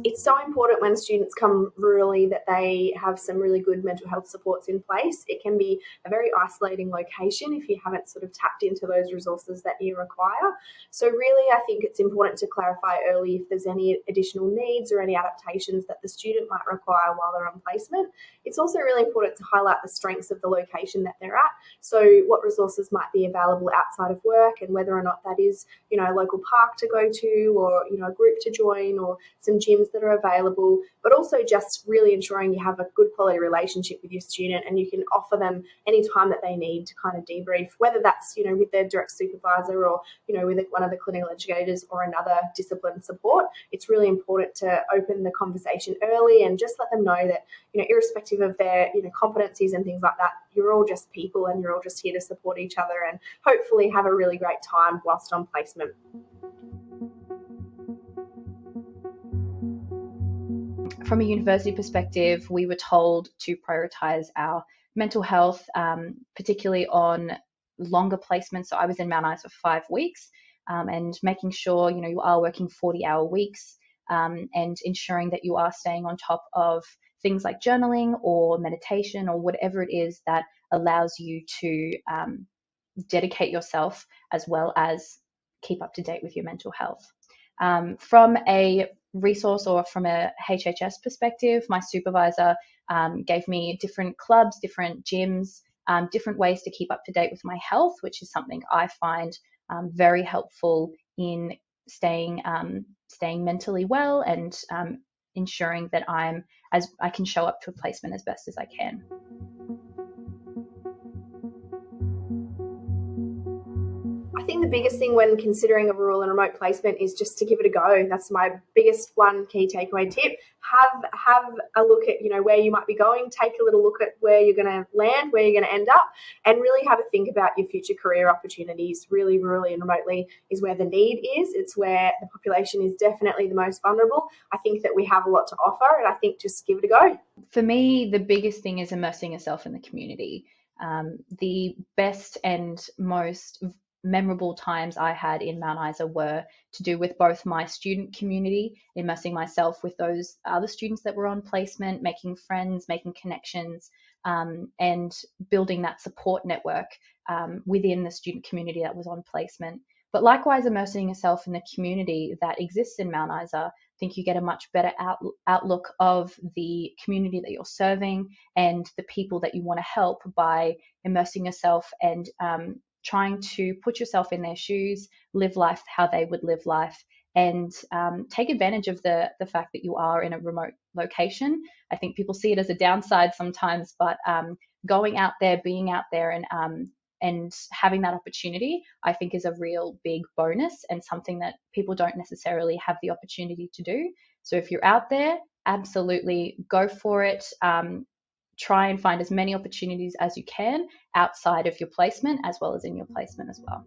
it's so important when students come rurally that they have some really good mental health supports in place. It can be a very isolating location if you haven't sort of tapped into those resources that you require. So really, I think it's important to clarify early if there's any additional needs or any adaptations that the student might require while they're on placement. It's also really important to highlight the strengths of the location that they're at. So what resources might be available outside of work, and whether or not that is, a local park to go to, or, a group to join, or some gyms that are available, but also just really ensuring you have a good quality relationship with your student and you can offer them any time that they need to kind of debrief, whether that's, with their direct supervisor or, with one of the clinical educators or another discipline support. It's really important to open the conversation early and just let them know that, irrespective of their, competencies and things like that, you're all just people and you're all just here to support each other and hopefully have a really great time whilst on placement. From a university perspective, we were told to prioritise our mental health, particularly on longer placements. So I was in Mount Isa for 5 weeks, and making sure, you are working 40-hour weeks, and ensuring that you are staying on top of things like journaling or meditation or whatever it is that allows you to dedicate yourself as well as keep up to date with your mental health. From a resource or from a HHS perspective, my supervisor gave me different clubs, different gyms, different ways to keep up to date with my health, which is something I find very helpful in staying mentally well and ensuring that I can show up to a placement as best as I can. I think the biggest thing when considering a rural and remote placement is just to give it a go. That's my biggest one key takeaway tip. Have a look at, where you might be going. Take a little look at where you're going to land, where you're going to end up, and really have a think about your future career opportunities. Really, rurally and remotely is where the need is. It's where the population is definitely the most vulnerable. I think that we have a lot to offer, and I think just give it a go. For me, the biggest thing is immersing yourself in the community. The best and most memorable times I had in Mount Isa were to do with both my student community, immersing myself with those other students that were on placement, making friends, making connections, and building that support network within the student community that was on placement. But likewise, immersing yourself in the community that exists in Mount Isa, I think you get a much better outlook of the community that you're serving and the people that you want to help by immersing yourself and trying to put yourself in their shoes, live life how they would live life, and take advantage of the fact that you are in a remote location. I think people see it as a downside sometimes, but going out there, being out there, and having that opportunity, I think is a real big bonus and something that people don't necessarily have the opportunity to do. So if you're out there, absolutely go for it. Try and find as many opportunities as you can outside of your placement as well as in your placement as well.